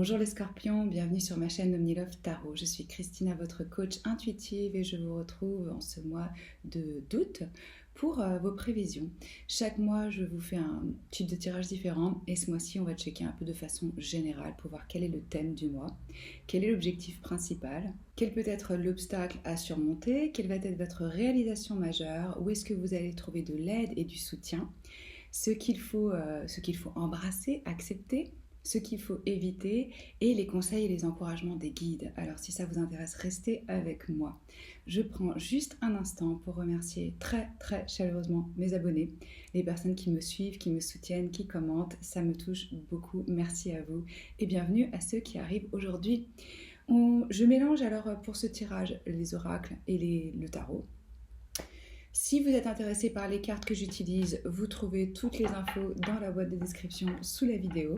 Bonjour les scorpions, bienvenue sur ma chaîne Omnilove Tarot. Je suis Christina, votre coach intuitive et je vous retrouve en ce mois d'août pour vos prévisions. Chaque mois, je vous fais un type de tirage différent et ce mois-ci, on va checker un peu de façon générale pour voir quel est le thème du mois, quel est l'objectif principal, quel peut être l'obstacle à surmonter, quelle va être votre réalisation majeure, où est-ce que vous allez trouver de l'aide et du soutien, ce qu'il faut embrasser, accepter, ce qu'il faut éviter et les conseils et les encouragements des guides. Alors si ça vous intéresse, restez avec moi. Je prends juste un instant pour remercier très très chaleureusement mes abonnés, les personnes qui me suivent, qui me soutiennent, qui commentent. Ça me touche beaucoup. Merci à vous et bienvenue à ceux qui arrivent aujourd'hui. Je mélange alors pour ce tirage les oracles et le tarot. Si vous êtes intéressé par les cartes que j'utilise, vous trouvez toutes les infos dans la boîte de description sous la vidéo.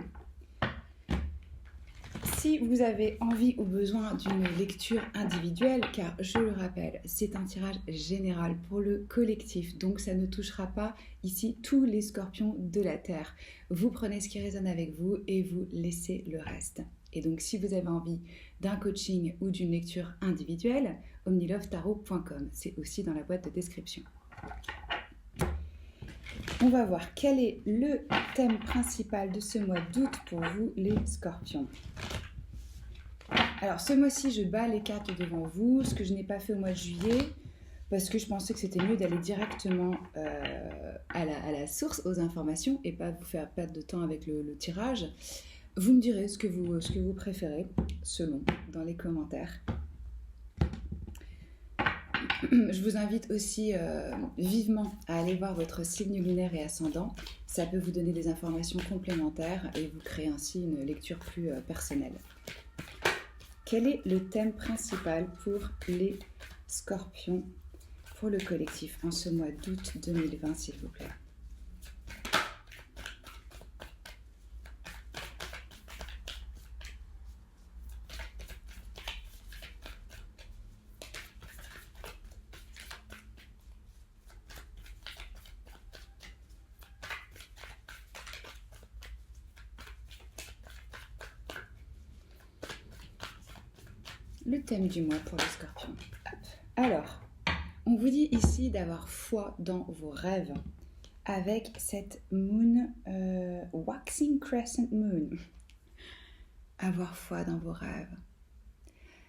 Si vous avez envie ou besoin d'une lecture individuelle, car je le rappelle, c'est un tirage général pour le collectif, donc ça ne touchera pas ici tous les scorpions de la Terre. Vous prenez ce qui résonne avec vous et vous laissez le reste. Et donc si vous avez envie d'un coaching ou d'une lecture individuelle, omnilovetarot.com, c'est aussi dans la boîte de description. On va voir quel est le thème principal de ce mois d'août pour vous les scorpions. Alors ce mois-ci, je bats les cartes devant vous, ce que je n'ai pas fait au mois de juillet, parce que je pensais que c'était mieux d'aller directement à la source, aux informations, et pas vous faire perdre de temps avec le tirage. Vous me direz ce que vous préférez, selon, dans les commentaires. Je vous invite aussi vivement à aller voir votre signe lunaire et ascendant. Ça peut vous donner des informations complémentaires et vous créer ainsi une lecture plus personnelle. Quel est le thème principal pour les scorpions, pour le collectif, en ce mois d'août 2020, s'il vous plaît ? Le thème du mois pour les scorpions. Alors, on vous dit ici d'avoir foi dans vos rêves avec cette moon, waxing crescent moon. Avoir foi dans vos rêves.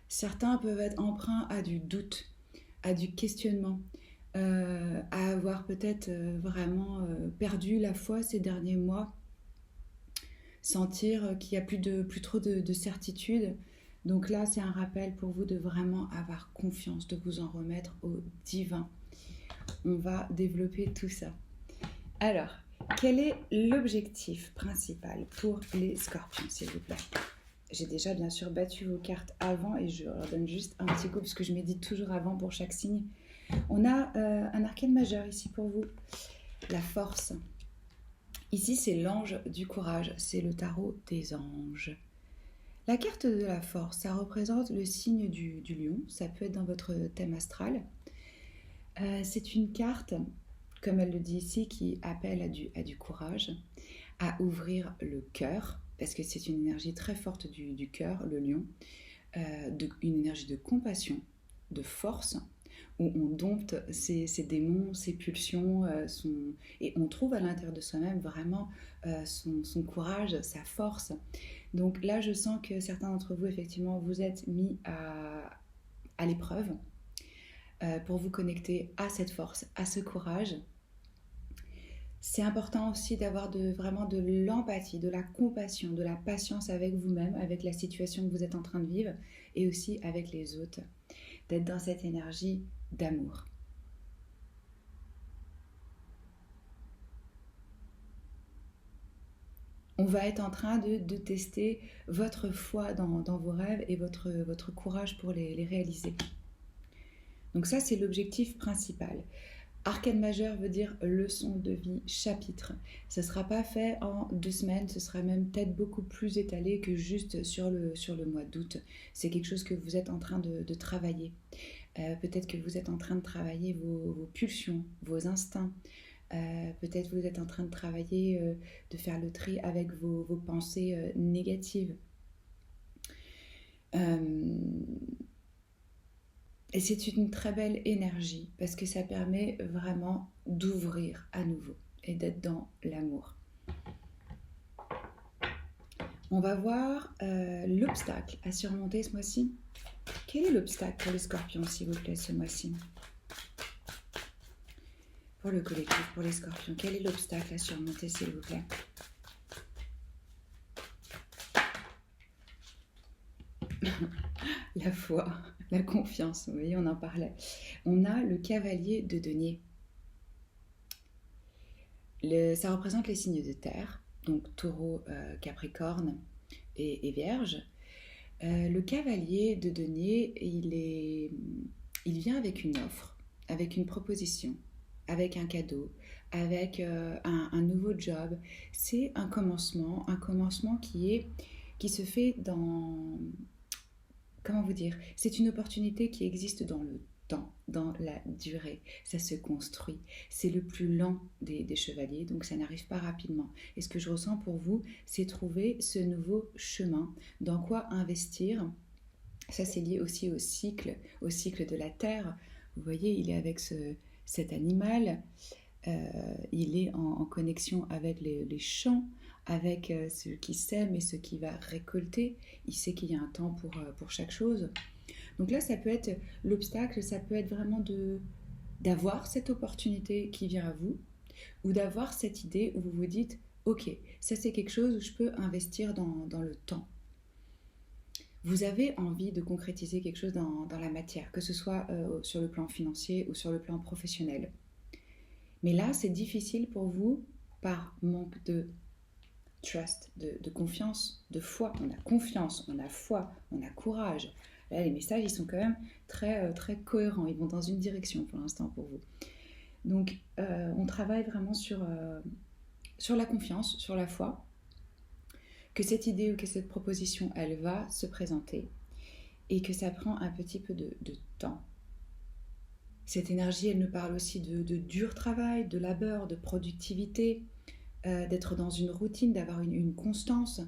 Certains peuvent être empreints à du doute, à du questionnement, à avoir peut-être vraiment perdu la foi ces derniers mois, sentir qu'il n'y a plus trop de certitude. Donc là, c'est un rappel pour vous de vraiment avoir confiance, de vous en remettre au divin. On va développer tout ça. Alors, quel est l'objectif principal pour les scorpions, s'il vous plaît ? J'ai déjà bien sûr battu vos cartes avant et je leur donne juste un petit coup parce que je médite toujours avant pour chaque signe. On a un arcane majeur ici pour vous, la force. Ici, c'est l'ange du courage, c'est le tarot des anges. La carte de la force, ça représente le signe du lion, ça peut être dans votre thème astral. C'est une carte, comme elle le dit ici, qui appelle à du courage, à ouvrir le cœur, parce que c'est une énergie très forte du cœur, le lion, une énergie de compassion, de force, où on dompte ses démons, ses pulsions, et on trouve à l'intérieur de soi-même vraiment son courage, sa force. Donc là, je sens que certains d'entre vous, effectivement, vous êtes mis à l'épreuve pour vous connecter à cette force, à ce courage. C'est important aussi d'avoir vraiment de l'empathie, de la compassion, de la patience avec vous-même, avec la situation que vous êtes en train de vivre et aussi avec les autres. D'être dans cette énergie d'amour. On va être en train de tester votre foi dans vos rêves et votre courage pour les réaliser. Donc ça, c'est l'objectif principal. Arcane majeur veut dire leçon de vie, chapitre. Ça ne sera pas fait en 2 semaines, ce sera même peut-être beaucoup plus étalé que juste sur le mois d'août. C'est quelque chose que vous êtes en train de travailler. Peut-être que vous êtes en train de travailler vos pulsions, vos instincts. Peut-être vous êtes en train de travailler, de faire le tri avec vos pensées négatives. Et c'est une très belle énergie parce que ça permet vraiment d'ouvrir à nouveau et d'être dans l'amour. On va voir l'obstacle à surmonter ce mois-ci. Quel est l'obstacle pour les scorpions, s'il vous plaît, ce mois-ci? Pour le collectif, pour les scorpions, quel est l'obstacle à surmonter, s'il vous plaît? La foi, la confiance, vous voyez, on en parlait. On a le cavalier de denier. Ça représente les signes de terre, donc taureau, capricorne et vierge. Le cavalier de denier, il vient avec une offre, avec une proposition, avec un cadeau, avec un nouveau job. C'est un commencement qui se fait dans... Comment vous dire? C'est une opportunité qui existe dans le temps, dans la durée. Ça se construit. C'est le plus lent des chevaliers, donc ça n'arrive pas rapidement. Et ce que je ressens pour vous, c'est trouver ce nouveau chemin, dans quoi investir. Ça, c'est lié aussi au cycle de la Terre. Vous voyez, il est avec cet animal, il est en connexion avec les champs, avec ce qui sème et ce qui va récolter. Il sait qu'il y a un temps pour chaque chose. Donc là, ça peut être l'obstacle, ça peut être vraiment d'avoir cette opportunité qui vient à vous, ou d'avoir cette idée où vous vous dites, ok, ça c'est quelque chose où je peux investir dans le temps. Vous avez envie de concrétiser quelque chose dans la matière, que ce soit sur le plan financier ou sur le plan professionnel. Mais là, c'est difficile pour vous par manque de trust, de confiance, de foi. On a confiance, on a foi, on a courage. Là, les messages, ils sont quand même très, très cohérents. Ils vont dans une direction pour l'instant pour vous. Donc, on travaille vraiment sur la confiance, sur la foi, que cette idée ou que cette proposition, elle va se présenter et que ça prend un petit peu de temps. Cette énergie, elle nous parle aussi de dur travail, de labeur, de productivité, d'être dans une routine, d'avoir une constance.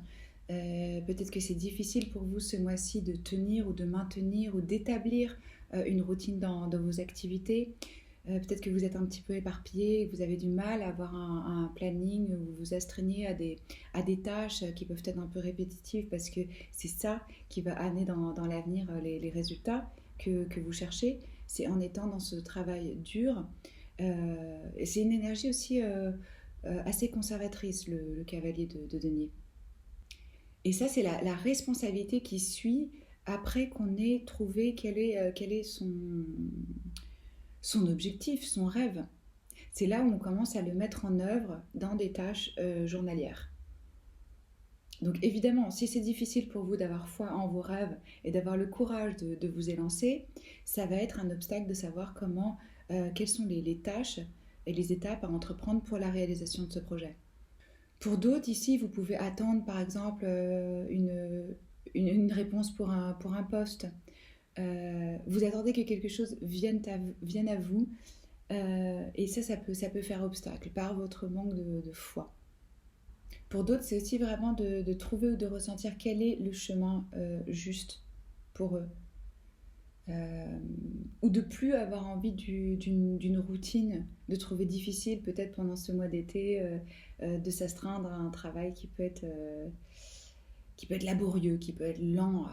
Peut-être que c'est difficile pour vous ce mois-ci de tenir ou de maintenir ou d'établir une routine dans vos activités. Peut-être que vous êtes un petit peu éparpillé, que vous avez du mal à avoir un planning où vous vous astreignez à des tâches qui peuvent être un peu répétitives parce que c'est ça qui va amener dans l'avenir les résultats que vous cherchez. C'est en étant dans ce travail dur. C'est une énergie aussi assez conservatrice, le cavalier de denier. Et ça, c'est la responsabilité qui suit après qu'on ait trouvé quel est son objectif, son rêve. C'est là où on commence à le mettre en œuvre dans des tâches journalières. Donc évidemment, si c'est difficile pour vous d'avoir foi en vos rêves et d'avoir le courage de vous élancer, ça va être un obstacle de savoir quelles sont les tâches et les étapes à entreprendre pour la réalisation de ce projet. Pour d'autres, ici, vous pouvez attendre par exemple une réponse pour un poste. Vous attendez que quelque chose vienne à vous et ça peut faire obstacle par votre manque de foi. Pour d'autres, c'est aussi vraiment de trouver ou de ressentir quel est le chemin juste pour eux. Ou de plus avoir envie d'une routine, de trouver difficile peut-être pendant ce mois d'été de s'astreindre à un travail qui peut être laborieux, qui peut être lent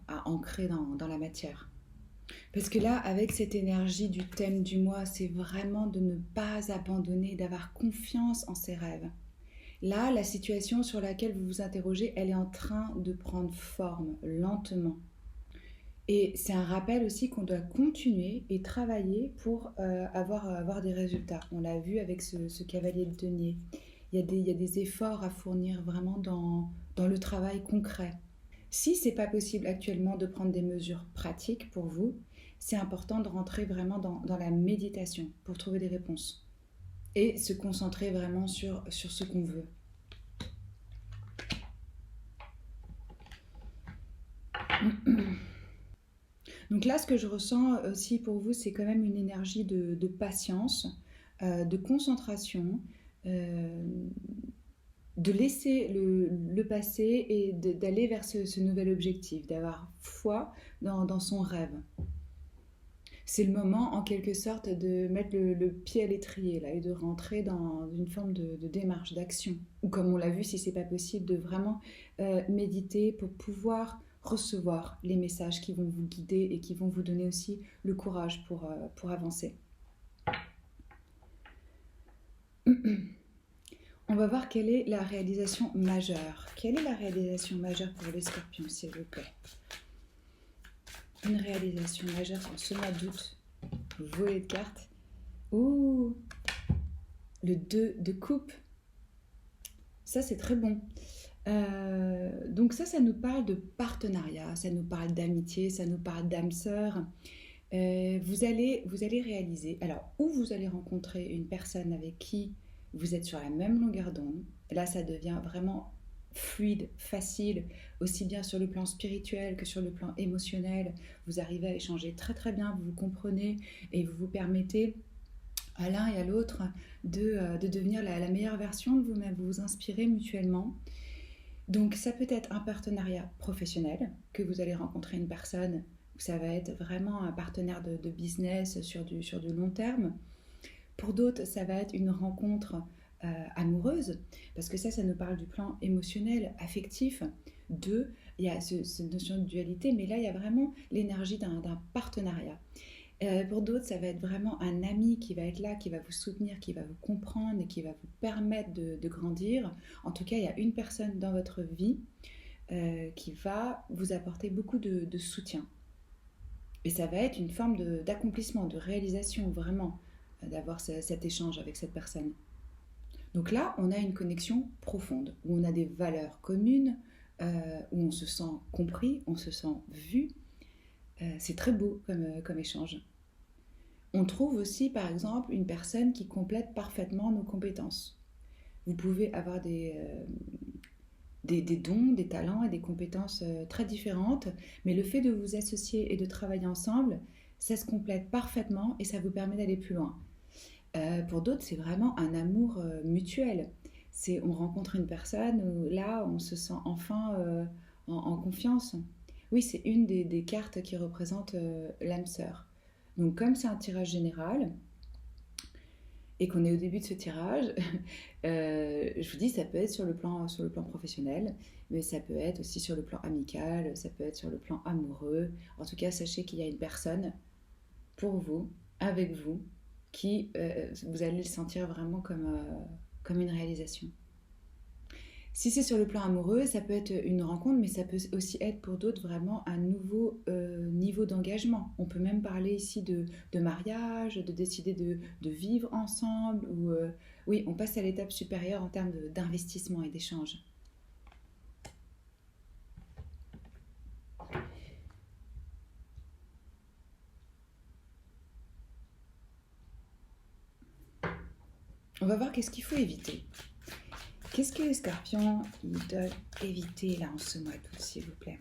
à ancrer dans la matière. Parce que là, avec cette énergie du thème du mois, c'est vraiment de ne pas abandonner, d'avoir confiance en ses rêves. Là, la situation sur laquelle vous vous interrogez, elle est en train de prendre forme lentement. Et c'est un rappel aussi qu'on doit continuer et travailler pour avoir des résultats. On l'a vu avec ce cavalier de denier. Il y a des efforts à fournir vraiment dans le travail concret. Si ce n'est pas possible actuellement de prendre des mesures pratiques pour vous, c'est important de rentrer vraiment dans la méditation pour trouver des réponses et se concentrer vraiment sur ce qu'on veut. Donc là, ce que je ressens aussi pour vous, c'est quand même une énergie de patience, de concentration, de laisser le passé et d'aller vers ce nouvel objectif, d'avoir foi dans son rêve. C'est le moment, en quelque sorte, de mettre le pied à l'étrier là, et de rentrer dans une forme de démarche, d'action. Ou comme on l'a vu, si c'est pas possible, de vraiment méditer pour pouvoir recevoir les messages qui vont vous guider et qui vont vous donner aussi le courage pour avancer. On va voir quelle est la réalisation majeure. Quelle est la réalisation majeure pour les scorpions, s'il vous plaît? Une réalisation majeure sur ce mois d'août. Volet de cartes. Ouh, le 2 de coupe. Ça, c'est très bon. Donc ça nous parle de partenariat, ça nous parle d'amitié, ça nous parle d'âme sœur. Vous allez réaliser, alors, où vous allez rencontrer une personne avec qui vous êtes sur la même longueur d'onde. Là, ça devient vraiment fluide, facile, aussi bien sur le plan spirituel que sur le plan émotionnel. Vous arrivez à échanger très très bien, vous vous comprenez et vous vous permettez à l'un et à l'autre de devenir la meilleure version de vous-même, vous vous inspirez mutuellement. Donc ça peut être un partenariat professionnel, que vous allez rencontrer une personne où ça va être vraiment un partenaire de business sur du long terme. Pour d'autres, ça va être une rencontre amoureuse, parce que ça nous parle du plan émotionnel, affectif. Il y a cette notion de dualité, mais là, il y a vraiment l'énergie d'un partenariat. Pour d'autres, ça va être vraiment un ami qui va être là, qui va vous soutenir, qui va vous comprendre et qui va vous permettre de grandir. En tout cas, il y a une personne dans votre vie qui va vous apporter beaucoup de soutien. Et ça va être une forme d'accomplissement, de réalisation, vraiment, d'avoir cet échange avec cette personne. Donc là, on a une connexion profonde, où on a des valeurs communes, où on se sent compris, on se sent vu. C'est très beau comme échange. On trouve aussi, par exemple, une personne qui complète parfaitement nos compétences. Vous pouvez avoir des dons, des talents et des compétences très différentes, mais le fait de vous associer et de travailler ensemble, ça se complète parfaitement et ça vous permet d'aller plus loin. Pour d'autres, c'est vraiment un amour mutuel. On rencontre une personne où là, on se sent enfin en confiance. Oui, c'est une des cartes qui représente l'âme sœur. Donc comme c'est un tirage général et qu'on est au début de ce tirage, je vous dis, ça peut être sur le plan professionnel, mais ça peut être aussi sur le plan amical, ça peut être sur le plan amoureux. En tout cas, sachez qu'il y a une personne pour vous, avec vous, qui, vous allez le sentir vraiment comme une réalisation. Si c'est sur le plan amoureux, ça peut être une rencontre, mais ça peut aussi être pour d'autres vraiment un nouveau niveau d'engagement. On peut même parler ici de mariage, de décider de vivre ensemble, ou oui, on passe à l'étape supérieure en termes d'investissement et d'échange. On va voir qu'est-ce qu'il faut éviter. Qu'est-ce que les scorpions doivent éviter là en ce mois d'août, s'il vous plaît?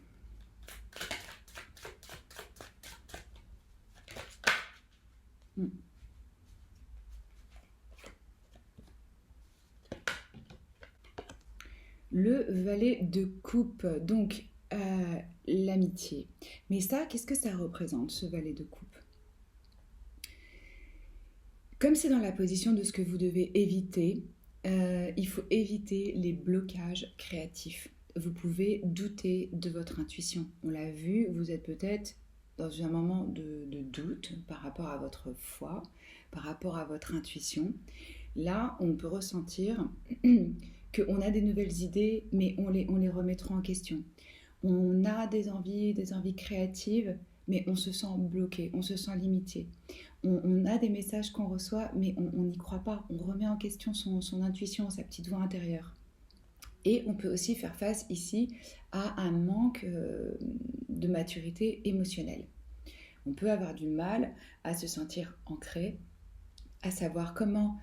Le valet de coupe, donc l'amitié. Mais ça, qu'est-ce que ça représente, ce valet de coupe? Comme c'est dans la position de ce que vous devez éviter, il faut éviter les blocages créatifs. Vous pouvez douter de votre intuition. On l'a vu, vous êtes peut-être dans un moment de doute par rapport à votre foi, par rapport à votre intuition. Là, on peut ressentir qu'on a des nouvelles idées, mais on les remettra en question. On a des envies créatives, mais on se sent bloqué, on se sent limité. On a des messages qu'on reçoit, mais on n'y croit pas. On remet en question son intuition, sa petite voix intérieure. Et on peut aussi faire face ici à un manque de maturité émotionnelle. On peut avoir du mal à se sentir ancré, à savoir comment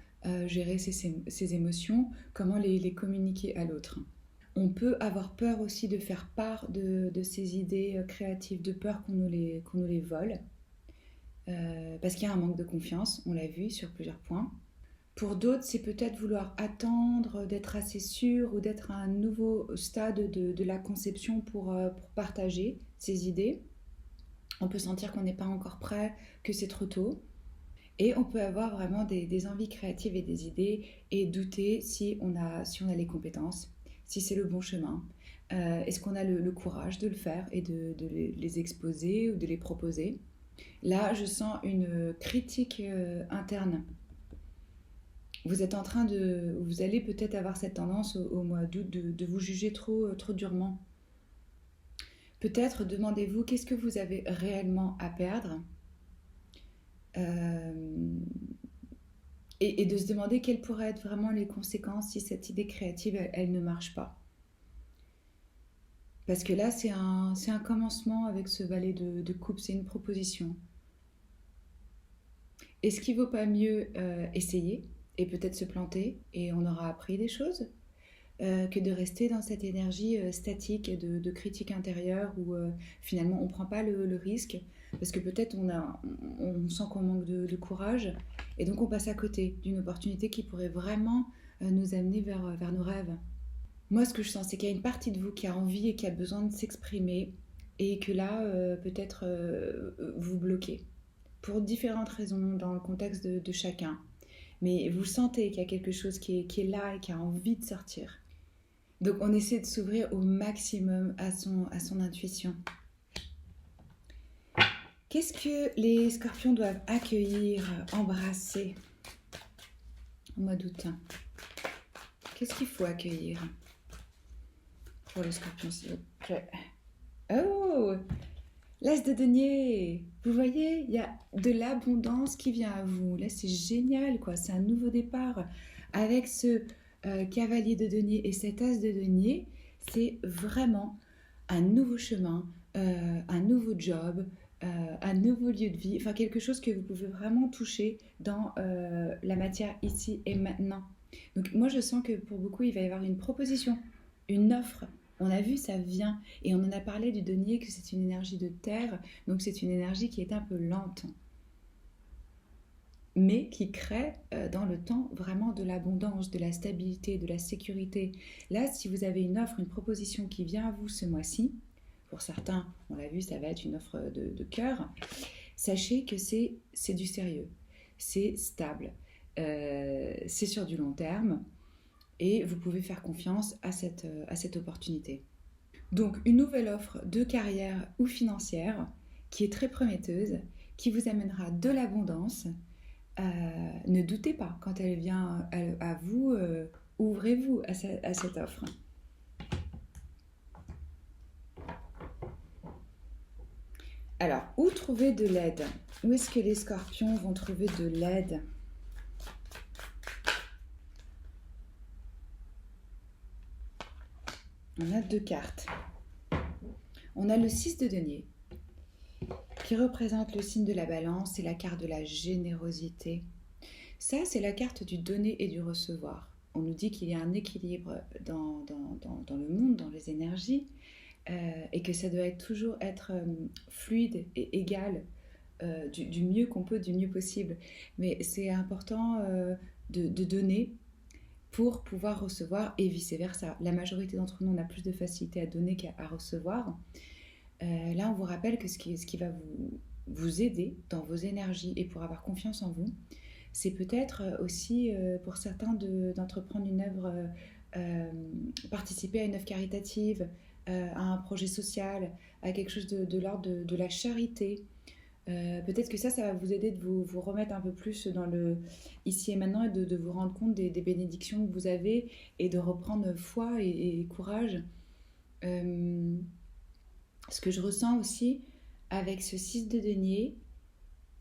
gérer ses émotions, comment les communiquer à l'autre. On peut avoir peur aussi de faire part de ses idées créatives, de peur qu'on nous les vole, parce qu'il y a un manque de confiance, on l'a vu sur plusieurs points. Pour d'autres, c'est peut-être vouloir attendre, d'être assez sûr ou d'être à un nouveau stade de la conception pour partager ses idées. On peut sentir qu'on n'est pas encore prêt, que c'est trop tôt. Et on peut avoir vraiment des envies créatives et des idées et douter si on a les compétences, si c'est le bon chemin. Est-ce qu'on a le courage de le faire et de les exposer ou de les proposer? Là, je sens une critique interne. Vous allez peut-être avoir cette tendance au mois d'août de vous juger trop durement. Peut-être demandez-vous qu'est-ce que vous avez réellement à perdre euh, et de se demander quelles pourraient être vraiment les conséquences si cette idée créative, elle ne marche pas. Parce que là, c'est un commencement avec ce valet de coupe, c'est une proposition. Est-ce qu'il ne vaut pas mieux essayer et peut-être se planter et on aura appris des choses que de rester dans cette énergie statique de critique intérieure où finalement on ne prend pas le risque parce que peut-être on sent qu'on manque de courage et donc on passe à côté d'une opportunité qui pourrait vraiment nous amener vers nos rêves. Moi, ce que je sens, c'est qu'il y a une partie de vous qui a envie et qui a besoin de s'exprimer et que là, peut-être vous bloquez pour différentes raisons dans le contexte de chacun. Mais vous sentez qu'il y a quelque chose qui est là et qui a envie de sortir. Donc on essaie de s'ouvrir au maximum à son intuition. Qu'est-ce que les scorpions doivent accueillir, embrasser au mois d'août? Qu'est-ce qu'il faut accueillir pour les scorpions, s'il vous plaît? Oh, l'as de denier. Vous voyez, il y a de l'abondance qui vient à vous. Là, c'est génial, quoi. C'est un nouveau départ. Avec ce cavalier de denier et cet as de denier, c'est vraiment un nouveau chemin, un nouveau job, un nouveau lieu de vie, enfin quelque chose que vous pouvez vraiment toucher dans la matière ici et maintenant. Donc moi je sens que pour beaucoup il va y avoir une proposition, une offre. On a vu, ça vient, et on en a parlé du denier, que c'est une énergie de terre, donc c'est une énergie qui est un peu lente, mais qui crée dans le temps vraiment de l'abondance, de la stabilité, de la sécurité. Là, si vous avez une offre, une proposition qui vient à vous ce mois-ci, pour certains, on l'a vu, ça va être une offre de cœur, sachez que c'est du sérieux, c'est stable, c'est sur du long terme, et vous pouvez faire confiance à cette opportunité. Donc, une nouvelle offre de carrière ou financière qui est très prometteuse, qui vous amènera de l'abondance. Ne doutez pas quand elle vient à vous, ouvrez-vous à cette offre. Alors, où trouver de l'aide? Où est-ce que les scorpions vont trouver de l'aide? On a deux cartes. On a le 6 de denier, qui représente le signe de la balance et la carte de la générosité. Ça, c'est la carte du donner et du recevoir. On nous dit qu'il y a un équilibre dans le monde, dans les énergies, et que ça doit toujours être fluide et égal, du mieux qu'on peut, du mieux possible. Mais c'est important de donner pour pouvoir recevoir et vice-versa. La majorité d'entre nous, on a plus de facilité à donner qu'à recevoir. Là, on vous rappelle que ce qui va vous aider dans vos énergies et pour avoir confiance en vous, c'est peut-être aussi pour certains d'entreprendre une œuvre, participer à une œuvre caritative, à un projet social, à quelque chose de l'ordre de la charité. Peut-être que ça va vous aider de vous remettre un peu plus dans le ici et maintenant et de vous rendre compte des bénédictions que vous avez et de reprendre foi et courage. Ce que je ressens aussi avec ce 6 de denier,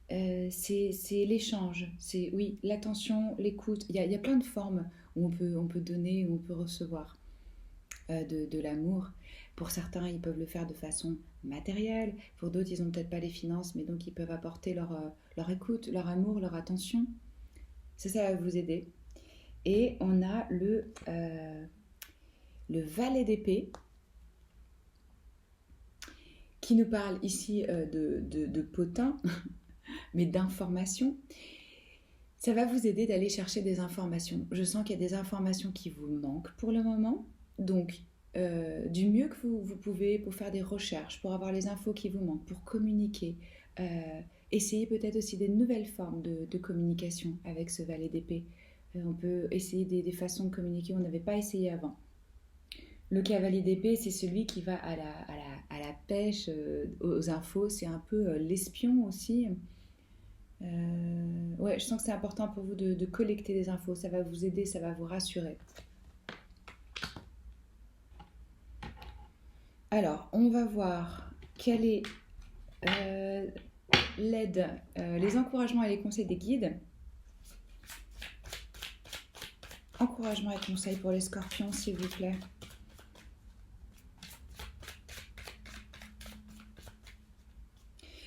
c'est l'échange, c'est oui, l'attention, l'écoute. Il y a plein de formes où on peut donner, où on peut recevoir de l'amour. Pour certains, ils peuvent le faire de façon matérielle. Pour d'autres, ils n'ont peut-être pas les finances, mais donc ils peuvent apporter leur écoute, leur amour, leur attention. Ça va vous aider. Et on a le valet d'épée qui nous parle ici de potin, mais d'information. Ça va vous aider d'aller chercher des informations. Je sens qu'il y a des informations qui vous manquent pour le moment. Donc, du mieux que vous pouvez pour faire des recherches, pour avoir les infos qui vous manquent, pour communiquer. Essayez peut-être aussi des nouvelles formes de communication avec ce valet d'épée. On peut essayer des façons de communiquer qu'on n'avait pas essayé avant. Le cavalier d'épée, c'est celui qui va à la pêche, aux infos. C'est un peu l'espion aussi. Ouais, je sens que c'est important pour vous de collecter des infos. Ça va vous aider, ça va vous rassurer. Alors, on va voir quelle est l'aide, les encouragements et les conseils des guides. Encouragements et conseils pour les scorpions, s'il vous plaît.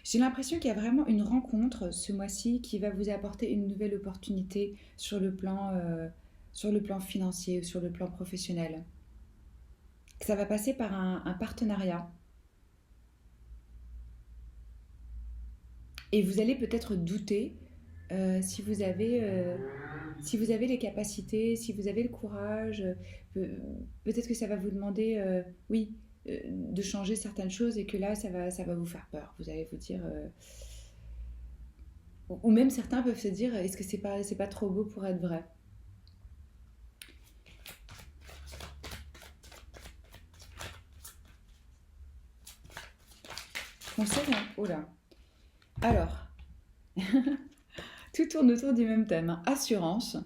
J'ai l'impression qu'il y a vraiment une rencontre ce mois-ci qui va vous apporter une nouvelle opportunité sur le plan financier ou sur le plan professionnel. Ça va passer par un partenariat. Et vous allez peut-être douter si vous avez les capacités, si vous avez le courage. Peut-être que ça va vous demander, oui, de changer certaines choses et que là, ça va vous faire peur. Vous allez vous dire... ou même certains peuvent se dire, est-ce que c'est pas trop beau pour être vrai? Conseil, hein. Oh là. Alors, tout tourne autour du même thème, hein. Assurance,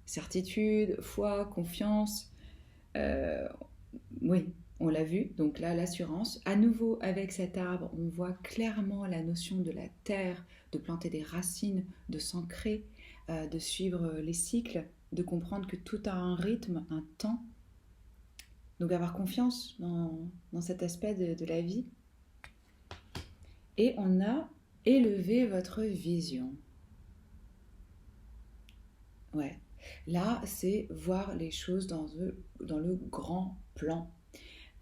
certitude, foi, confiance. Euh, oui, on l'a vu. Donc là, l'assurance. À nouveau, avec cet arbre, on voit clairement la notion de la terre, de planter des racines, de s'ancrer, de suivre les cycles, de comprendre que tout a un rythme, un temps. Donc avoir confiance dans cet aspect de la vie. Et on a élevé votre vision. Ouais. Là, c'est voir les choses dans le grand plan.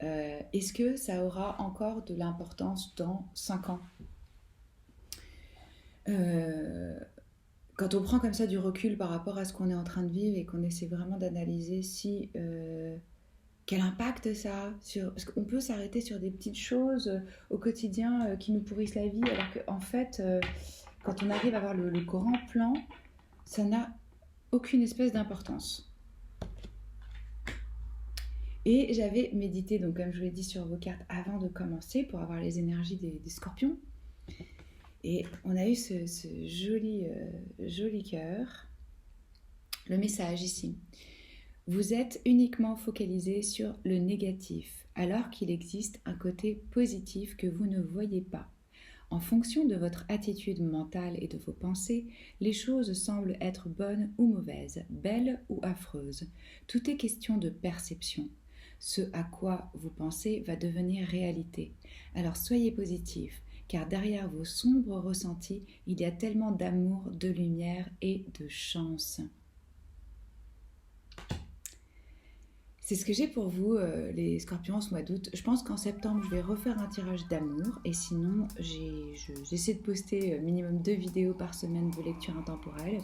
Est-ce que ça aura encore de l'importance dans 5 ans? Quand on prend comme ça du recul par rapport à ce qu'on est en train de vivre et qu'on essaie vraiment d'analyser quel impact ça a parce qu'on peut s'arrêter sur des petites choses au quotidien qui nous pourrissent la vie, alors qu'en fait, quand on arrive à voir le grand plan, ça n'a aucune espèce d'importance. Et j'avais médité, donc comme je vous l'ai dit, sur vos cartes avant de commencer pour avoir les énergies des scorpions. Et on a eu ce joli cœur. Le message ici. Vous êtes uniquement focalisé sur le négatif, alors qu'il existe un côté positif que vous ne voyez pas. En fonction de votre attitude mentale et de vos pensées, les choses semblent être bonnes ou mauvaises, belles ou affreuses. Tout est question de perception. Ce à quoi vous pensez va devenir réalité. Alors soyez positif, car derrière vos sombres ressentis, il y a tellement d'amour, de lumière et de chance. C'est ce que j'ai pour vous, les scorpions, en ce mois d'août. Je pense qu'en septembre, je vais refaire un tirage d'amour. Et sinon, j'essaie de poster minimum 2 vidéos par semaine de lecture intemporelle.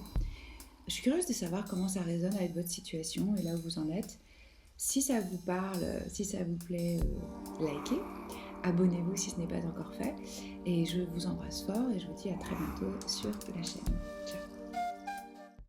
Je suis curieuse de savoir comment ça résonne avec votre situation et là où vous en êtes. Si ça vous parle, si ça vous plaît, likez. Abonnez-vous si ce n'est pas encore fait. Et je vous embrasse fort et je vous dis à très bientôt sur la chaîne. Ciao.